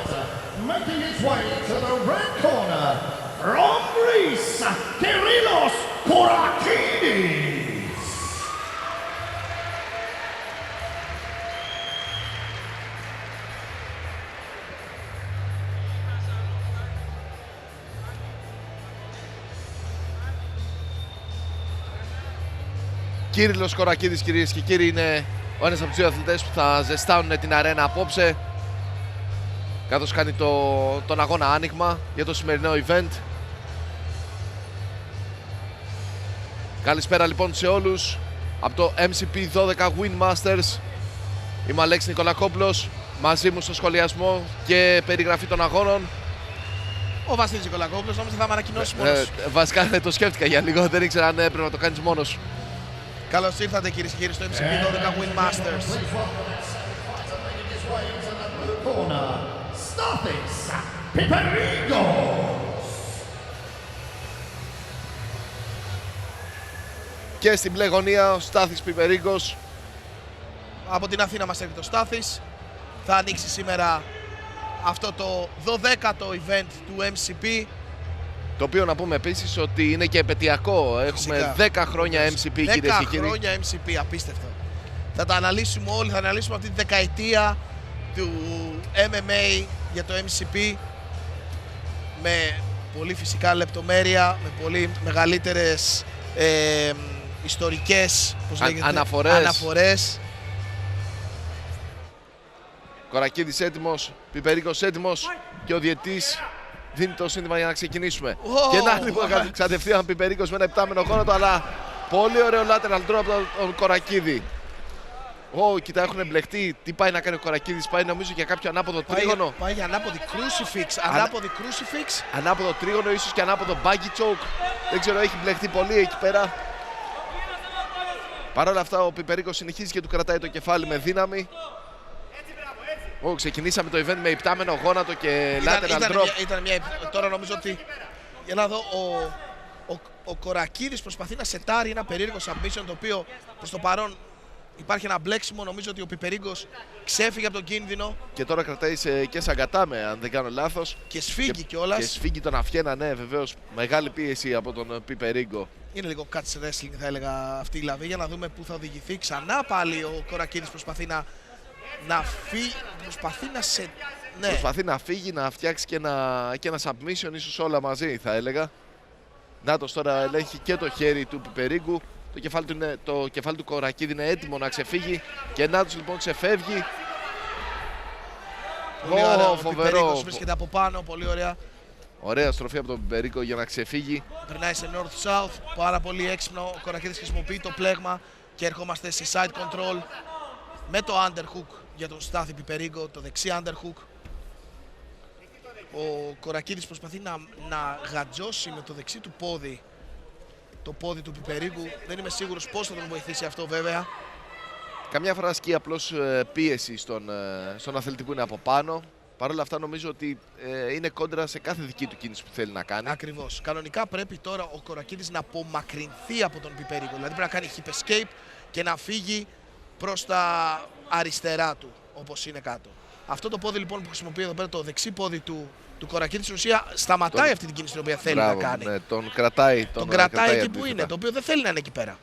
fighter, making his way to the red corner, from Greece, Kyrillos Korakidis. Κύριλλος Κορακίδης, κυρίες και κύριοι, είναι ο ένας από τους δύο αθλητές που θα ζεστάνουν την αρένα απόψε, καθώς κάνει τον αγώνα άνοιγμα για το σημερινό event. Καλησπέρα λοιπόν σε όλους από το MCP 12 Win Masters. Είμαι ο Αλέξης Νικολακόπουλος, μαζί μου στο σχολιασμό και περιγραφή των αγώνων ο Βασίλης Νικολακόπουλος. Νόμιζα θα με ανακοινώσει μόνος. Βασικά το σκέφτηκα για λίγο, δεν ήξερα αν έπρεπε να το κάνεις μόνος. Καλώς ήρθατε κυρίες και κύριοι στο MCP 12 Win Masters. Και στην μπλε γωνία ο Στάθης Πιπερίγκος. Από την Αθήνα μας έρχεται ο Στάθης. Θα ανοίξει σήμερα αυτό το 12ο event του MCP. Το οποίο να πούμε επίσης ότι είναι και επαιτειακό. Έχουμε 10 χρόνια MCP, κυρίες και κύριοι. 10 χρόνια MCP, απίστευτο. Θα τα αναλύσουμε όλοι, θα αναλύσουμε αυτή τη δεκαετία του MMA για το MCP με πολύ φυσικά λεπτομέρεια, με πολύ μεγαλύτερες ιστορικές αναφορές. Κορακίδης έτοιμος, Πιπερίγκος έτοιμος και ο διαιτής δίνει το σύνθημα για να ξεκινήσουμε. Και να λοιπόν κατευθείαν Πιπερίγκος με ένα επτάμενο γόνατο, αλλά πολύ ωραίο lateral drop από τον Κορακίδη. Κοίτα, έχουν μπλεχτεί. Τι πάει να κάνει ο Κορακίδης? Πάει νομίζω για κάποιο ανάποδο τρίγωνο. Πάει για ανάποδη crucifix. Ανάποδη crucifix. Ανάποδο τρίγωνο, ίσως και ανάποδο baggy choke. Δεν ξέρω, έχει μπλεχτεί πολύ εκεί πέρα. Παρ' όλα αυτά ο Πιπερίγκος συνεχίζει και του κρατάει το κεφάλι με δύναμη. Ξεκινήσαμε το event με υπτάμενο γόνατο και lateral drop. Τώρα νομίζω ότι, για να δω, ο Κορακίδης προσπαθεί να σετάρει ένα περίεργο submission, το οποίο προς το παρόν υπάρχει ένα μπλέξιμο. Νομίζω ότι ο Πιπερίγκος ξέφυγε από τον κίνδυνο. Και τώρα κρατάει και σαν κατάμε, αν δεν κάνω λάθος. Και σφίγγει κιόλας. Και σφίγγει τον Αφιένα, ναι, βεβαίως. Μεγάλη πίεση από τον Πιπερίγκο. Είναι λίγο catch wrestling, θα έλεγα, αυτή η λαβή, για να δούμε πού θα οδηγηθεί. Ξανά πάλι ο Κορακίδης προσπαθεί να φύγει, προσπαθεί να φύγει, να φτιάξει και ένα submission, ίσως όλα μαζί θα έλεγα. Νάτος τώρα ελέγχει και το χέρι του Πιπερίγκου. Το κεφάλι του Κορακίδη είναι έτοιμο να ξεφύγει και Νάτος λοιπόν ξεφεύγει. Πολύ ωραία, ο Πιπερίγκος βρίσκεται από πάνω, πολύ ωραία. Ωραία στροφή από τον Πιπερίγκο για να ξεφύγει. Περνάει σε north-south, πάρα πολύ έξυπνο. Ο Κορακίδης χρησιμοποιεί το πλέγμα και ερχόμαστε σε side control με το underhook για τον Στάθη Πιπερίγκο, το δεξί underhook. Ο Κορακίδης προσπαθεί να γατζώσει με το δεξί του πόδι το πόδι του Πιπερίγκου. Δεν είμαι σίγουρος πώς θα τον βοηθήσει αυτό βέβαια. Καμιά φορά ασκεί απλώς πίεση στον αθλητή που είναι από πάνω. Παρ' όλα αυτά νομίζω ότι είναι κόντρα σε κάθε δική του κίνηση που θέλει να κάνει. Ακριβώς. Κανονικά πρέπει τώρα ο Κορακίδης να απομακρυνθεί από τον Πιπερίγκο. Δηλαδή πρέπει να κάνει hip escape και να φύγει προς τα αριστερά του, όπως είναι κάτω. Αυτό το πόδι λοιπόν που χρησιμοποιεί εδώ πέρα, το δεξί πόδι του Κορακίδη, στην ουσία σταματάει αυτή την κίνηση την οποία θέλει να κάνει. Ναι, τον κρατάει εκεί που είναι, το οποίο δεν θέλει να είναι εκεί πέρα.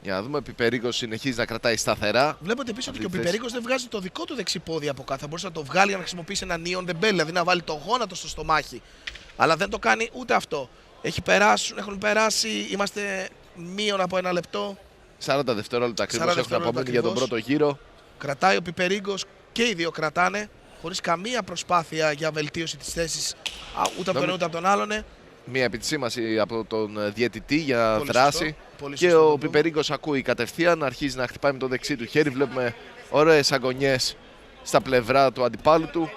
Για να δούμε, ο Πιπερίγκος συνεχίζει να κρατάει σταθερά. Βλέπετε επίσης ότι και ο Πιπερίγκος δεν βγάζει το δικό του δεξί πόδι από κάτω. Θα μπορούσε να το βγάλει για να χρησιμοποιήσει ένα knee on the belly, δηλαδή να βάλει το γόνατο στο στομάχι. Αλλά δεν το κάνει ούτε αυτό. Έχουν περάσει, είμαστε μείον από ένα λεπτό. 40 δευτερόλεπτα ακριβώς έχουν απομείνει για τον πρώτο γύρο. Κρατάει ο Πιπερίγκος και οι δύο κρατάνε, χωρίς καμία προσπάθεια για βελτίωση της θέσης ούτε από τον ένα ούτε από τον άλλον. Μια επισήμαση από τον διαιτητή για δράση. Και ο Πιπερίγκος ακούει κατευθείαν, αρχίζει να χτυπάει με το δεξί του χέρι. Βλέπουμε ωραίες αγωνιές στα πλευρά του αντιπάλου του.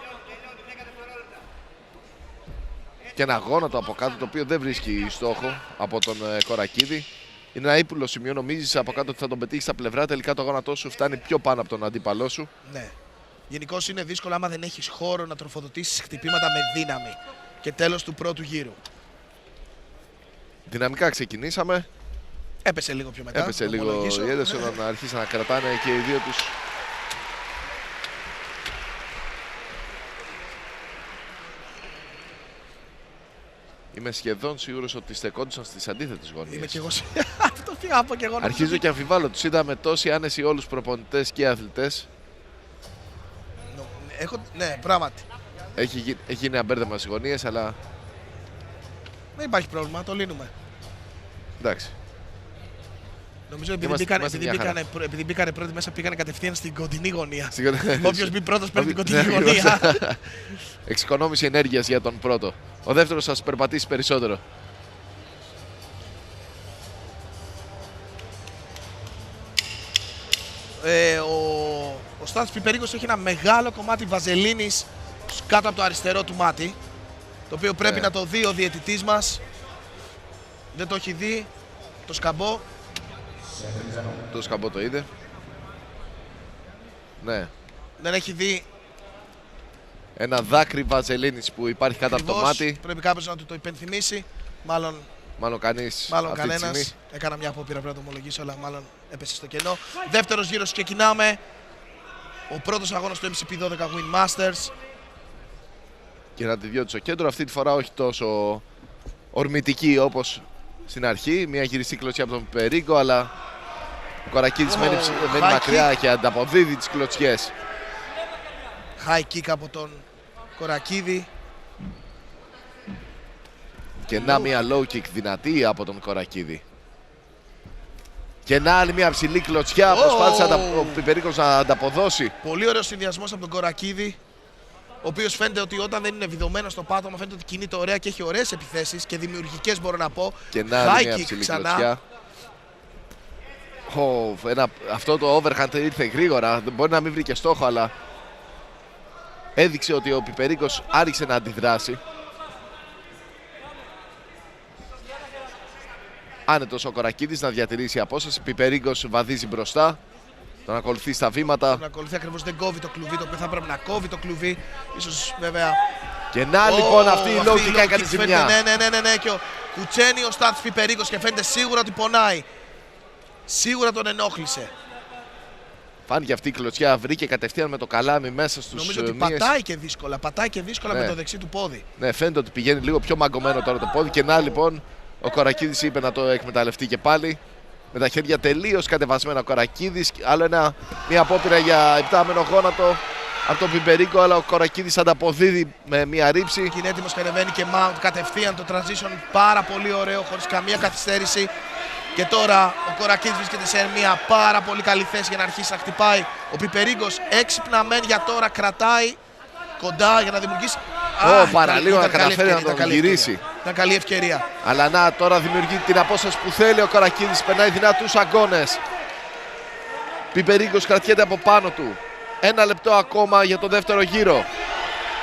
Και ένα γόνατο από κάτω, το οποίο δεν βρίσκει στόχο από τον Κορακίδη. Είναι ένα ύπουλο σημείο, νομίζεις από κάτω ότι θα τον πετύχει στα πλευρά. Τελικά το γόνατό σου φτάνει πιο πάνω από τον αντίπαλό σου. Ναι. Γενικώς είναι δύσκολο άμα δεν έχεις χώρο να τροφοδοτήσεις χτυπήματα με δύναμη. Και τέλος του πρώτου γύρου. Δυναμικά ξεκινήσαμε. Έπεσε λίγο πιο μετά. Έπεσε λίγο η ένταση όταν αρχίσαν να κρατάνε και οι δύο τους. Είμαι σχεδόν σίγουρος ότι στεκόντουσαν στις αντίθετες Είμαι γωνίες. κι εγώ. Αυτό πήγα από κι εγώ. Αρχίζω και αμφιβάλλω. Τους είδαμε τόση άνεση όλους τους προπονητές και αθλητές. Ναι, πράγματι. Έχει γίνει ένα μπέρδεμα στις γωνίες, αλλά Δεν υπάρχει πρόβλημα, το λύνουμε. εντάξει. Νομίζω Είμαστε μια χαρά. επειδή μπήκανε πρώτοι μέσα, πήγανε κατευθείαν στην κοντινή γωνία. Στην- Όποιος μπει πρώτος παίρνει την Ναι, κοντινή γωνία. Εξοικονόμηση ενέργειας για τον πρώτο. Ο δεύτερος θα σας περπατήσει περισσότερο. Ο Στάθης Πιπερίκος έχει ένα μεγάλο κομμάτι βαζελίνης κάτω από το αριστερό του μάτι, το οποίο πρέπει να το δει ο διαιτητής μας. Δεν το έχει δει, το σκαμπό. Το σκαμπό το είδε. Ναι. Δεν έχει δει Ένα δάκρυ βαζελίνης που υπάρχει κάτω από το ακριβώς. μάτι. Πρέπει κάποιος να του το υπενθυμίσει. Μάλλον κανείς Μάλλον αυτή τη κανένας. στιγμή. Έκανα μια απόπειρα, πρέπει να το ομολογήσω, αλλά μάλλον έπεσε στο κενό. Δεύτερος γύρος, ξεκινάμε. Ο πρώτος αγώνας του MCP12 Win Masters. Και να τη διώξει στο κέντρο. Αυτή τη φορά όχι τόσο ορμητική όπως στην αρχή. Μια γυριστή κλωτσιά από τον Πιπερίκο, αλλά ο Κορακίδης μένει high μακριά kick. και ανταποδίδει τις κλωτσιές. High kick από τον Κορακίδη. Και να μια low kick δυνατή από τον Κορακίδη. Και να άλλη μια ψηλή κλωτσιά. Προσπάθησε ο Πιπερίκος να ανταποδώσει. Πολύ ωραίος συνδυασμός από τον Κορακίδη, ο οποίος φαίνεται ότι όταν δεν είναι βιδωμένος στο πάτωμα φαίνεται ότι κινείται ωραία και έχει ωραίες επιθέσεις και δημιουργικές, μπορώ να πω. Και να άλλη High μια kick ψηλή ξανά. κλωτσιά. Αυτό το overhand ήρθε γρήγορα. Μπορεί να μην βρήκε στόχο, αλλά έδειξε ότι ο Πιπερίκος άρχισε να αντιδράσει. Άνετος ο Κορακίδης να διατηρήσει απόσταση. Πιπερίκος βαδίζει μπροστά. Τον ακολουθεί στα βήματα. Να ακολουθεί ακριβώς, δεν κόβει το κλουβί, το οποίο θα πρέπει να κόβει το κλουβί. Ίσως βέβαια. Και να λοιπόν αυτή η low kick έκανε ζημιά. Ναι. Και ο κουτσένει ο Στάθης Πιπερίκος και φαίνεται σίγουρα ότι πονάει. Σίγουρα τον ενόχλησε. Φάνηκε αυτή η κλωτσιά, βρήκε κατευθείαν με το καλάμι μέσα στους Νομίζω ότι μύες. πατάει και δύσκολα Ναι. με το δεξί του πόδι. Ναι, φαίνεται ότι πηγαίνει λίγο πιο μαγκωμένο τώρα το πόδι. Και να λοιπόν ο Κορακίδης είπε να το εκμεταλλευτεί και πάλι. Με τα χέρια τελείως κατεβασμένα ο Κορακίδης. Άλλο μια απόπειρα για επτάμενο γόνατο από τον Πιπερίκο, αλλά ο Κορακίδης ανταποδίδει με μια ρήψη. Και είναι έτοιμος και ανεβαίνει και mount κατευθείαν το transition. Πάρα πολύ ωραίο, χωρίς καμία καθυστέρηση. Και τώρα ο Κορακίδης βρίσκεται σε μια πάρα πολύ καλή θέση για να αρχίσει να χτυπάει. Ο Πιπερίκος έξυπνα μεν για τώρα κρατάει κοντά για να δημιουργήσει. Παραλίγο να ήταν καλή καταφέρει να ευκαιρία, τον ήταν καλή γυρίσει. ευκαιρία. Ήταν καλή ευκαιρία. Αλλά να τώρα δημιουργεί την απόσταση που θέλει ο Κορακίδης. Περνάει δυνατούς αγώνες. Πιπερίκος κρατιέται από πάνω του. 1 λεπτό ακόμα για το δεύτερο γύρο.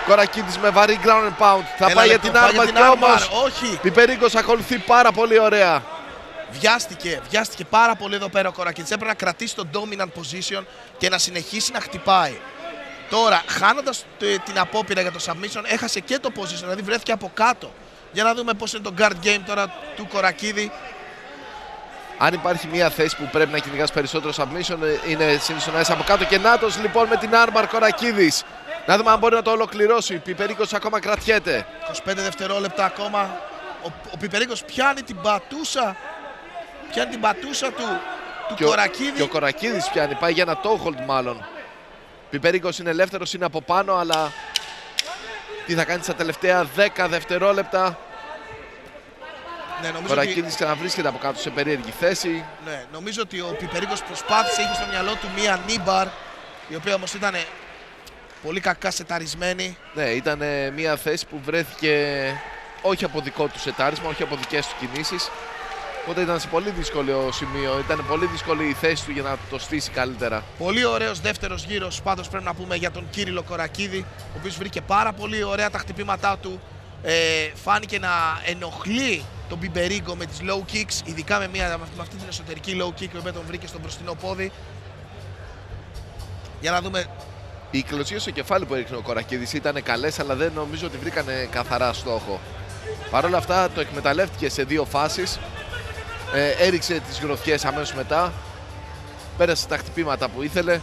Κορακίδης με βαρύ ground and pound. Θα Ένα πάει για λεπτό, την άρμα και όμως όχι. Πιπερίκος ακολουθεί πάρα πολύ ωραία. Βιάστηκε πάρα πολύ εδώ πέρα ο Κορακίδης. Έπρεπε να κρατήσει το dominant position και να συνεχίσει να χτυπάει. Τώρα, χάνοντας την απόπειρα για το submission, έχασε και το position, δηλαδή βρέθηκε από κάτω. Για να δούμε πώς είναι το guard game τώρα του Κορακίδη. Αν υπάρχει μια θέση που πρέπει να κυνηγάς περισσότερο submission, είναι συνήθως να είσαι από κάτω. Και νάτος λοιπόν με την armbar Κορακίδης. Να δούμε αν μπορεί να το ολοκληρώσει. Πιπερίκος ακόμα κρατιέται. 25 δευτερόλεπτα ακόμα. Ο Πιπερίκος πιάνει την πατούσα. του Κορακίδη. Και ο Κορακίδης πιάνει. Πάει για ένα toe hold μάλλον. Πιπερίκος είναι ελεύθερος, είναι από πάνω, αλλά τι θα κάνει στα τελευταία 10 δευτερόλεπτα. Ναι, Ο νομίζω Κορακίδης ξαναβρίσκεται από κάτω σε περίεργη θέση. Ναι, νομίζω ότι ο Πιπερίκος προσπάθησε, είχε στο μυαλό του μία knee bar, η οποία όμως ήταν πολύ κακά σεταρισμένη. Ναι, ήταν μια θέση που βρέθηκε όχι από δικό του σετάρισμα, όχι από δικές του κινήσεις. Οπότε ήταν σε πολύ δύσκολο σημείο, ήταν πολύ δύσκολη η θέση του για να το στήσει καλύτερα. Πολύ ωραίος δεύτερος γύρος, πάντως πρέπει να πούμε για τον Κύριλλο Κορακίδη, ο οποίος βρήκε πάρα πολύ ωραία τα χτυπήματά του. Φάνηκε να ενοχλεί τον Πιπερίκο με τις low kicks, ειδικά με αυτή την εσωτερική low kick που τον βρήκε στο μπροστινό πόδι. Για να δούμε. Οι κλωτσίες στο κεφάλι που έριχνε ο Κορακίδης ήταν καλές, αλλά δεν νομίζω ότι βρήκανε καθαρά στόχο. Παρ' όλα αυτά το εκμεταλλεύτηκε σε δύο φάσεις. Έριξε τις γροθιές αμέσως μετά. Πέρασε τα χτυπήματα που ήθελε.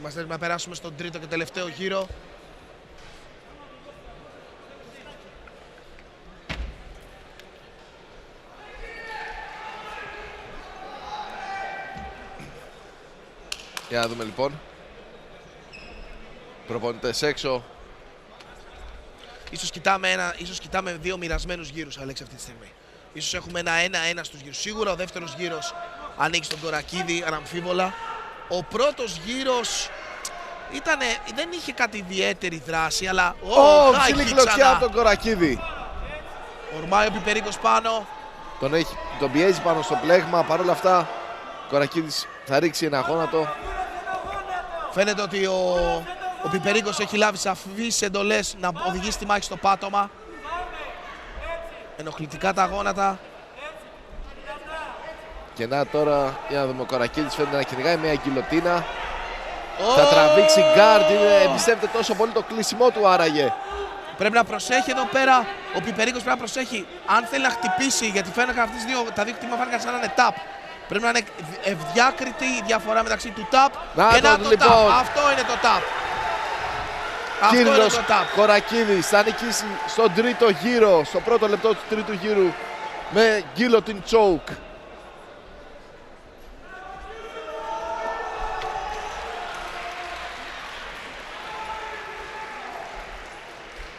Είμαστε έτοιμοι να περάσουμε στον τρίτο και τελευταίο γύρο. Για να δούμε λοιπόν. Προπονητές έξω. Ίσως κοιτάμε δύο μοιρασμένους γύρους, Αλέξη, αυτή τη στιγμή. Ίσως έχουμε ένα 1-1 στους γύρους. Σίγουρα ο δεύτερος γύρος ανήκει στον Κορακίδη, αναμφίβολα. Ο πρώτος γύρος δεν είχε κάτι ιδιαίτερη δράση, αλλά... Ψηλή κλωτσιά από τον Κορακίδη. Ορμάει ο Πιπερίκος πάνω. Τον πιέζει πάνω στο πλέγμα. Παρ' όλα αυτά, ο Κορακίδης θα ρίξει ένα γόνατο. Φαίνεται ότι ο Πιπερίκος έχει λάβει σαφείς εντολές να οδηγήσει τη μάχη στο πάτωμα. Ενοχλητικά τα γόνατα. Και να τώρα, για να δούμε, ο Κορακίδης φαίνεται να κυνηγάει μια γκιλοτίνα. Θα τραβήξει γκάρντ, εμπιστεύεται τόσο πολύ το κλείσιμό του άραγε. Πρέπει να προσέχει εδώ πέρα, ο Πιπερίκος πρέπει να προσέχει. Αν θέλει να χτυπήσει, γιατί φαίνεται ότι τα δύο χτυπήματα φάνηκαν σαν να είναι τάπ. Πρέπει να είναι ευδιάκριτη η διαφορά μεταξύ του τάπ και το λοιπόν. τάπ. Αυτό είναι το τάπ. Κύριος Κορακίδης θα νικήσει στον τρίτο γύρο, στο πρώτο λεπτό του τρίτου γύρου με guillotine choke.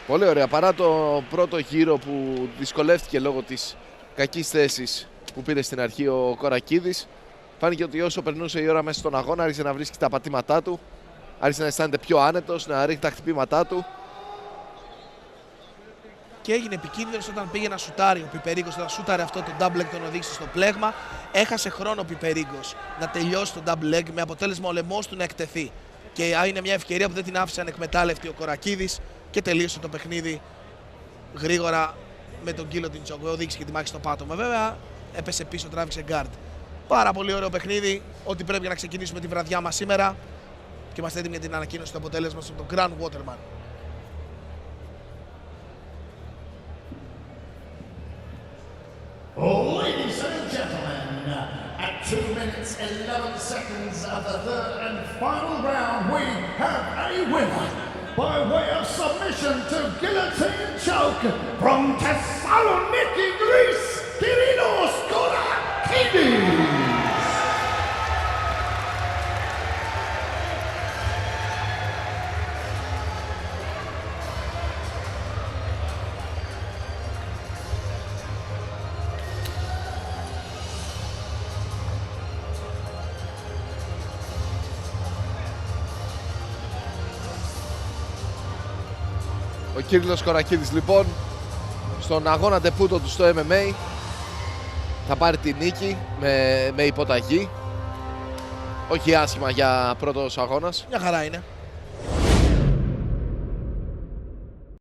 Πολύ ωραία, παρά το πρώτο γύρο που δυσκολεύτηκε λόγω της κακής θέσης που πήρε στην αρχή ο Κορακίδης, φάνηκε ότι όσο περνούσε η ώρα μέσα στον αγώνα άρχισε να βρίσκει τα πατήματά του, άρχισε να αισθάνεται πιο άνετος, να ρίχνει τα χτυπήματά του. Και έγινε επικίνδυνος όταν πήγε να σουτάρει ο Πιπερίκος, όταν σούταρε αυτό το double leg, τον οδήγησε στο πλέγμα. Έχασε χρόνο ο Πιπερίκος να τελειώσει το double leg με αποτέλεσμα ο λαιμός του να εκτεθεί. Και είναι μια ευκαιρία που δεν την άφησε ανεκμετάλλευτη ο Κορακίδης και τελείωσε το παιχνίδι γρήγορα με τον guillotine choke. Οδήγησε και τη μάχη στο πάτωμα. Βέβαια έπεσε πίσω, τράβηξε guard. Πάρα πολύ ωραίο παιχνίδι. Ό,τι πρέπει για να ξεκινήσουμε τη βραδιά μας σήμερα. Και είμαστε έτοιμοι για την ανακοίνωση του αποτέλεσματος από τον Grand Waterman. Ladies and gentlemen, at 2 minutes 11 seconds of the third and final round, we have a winner by way of submission to guillotine choke from Thessaloniki, Greece, Kyrinos Korakidis. Ο Κύριλλος Κορακίδης λοιπόν στον αγώνα ντεπούτο του στο MMA θα πάρει τη νίκη με υποταγή. Όχι άσχημα για πρώτος αγώνας. Μια χαρά είναι.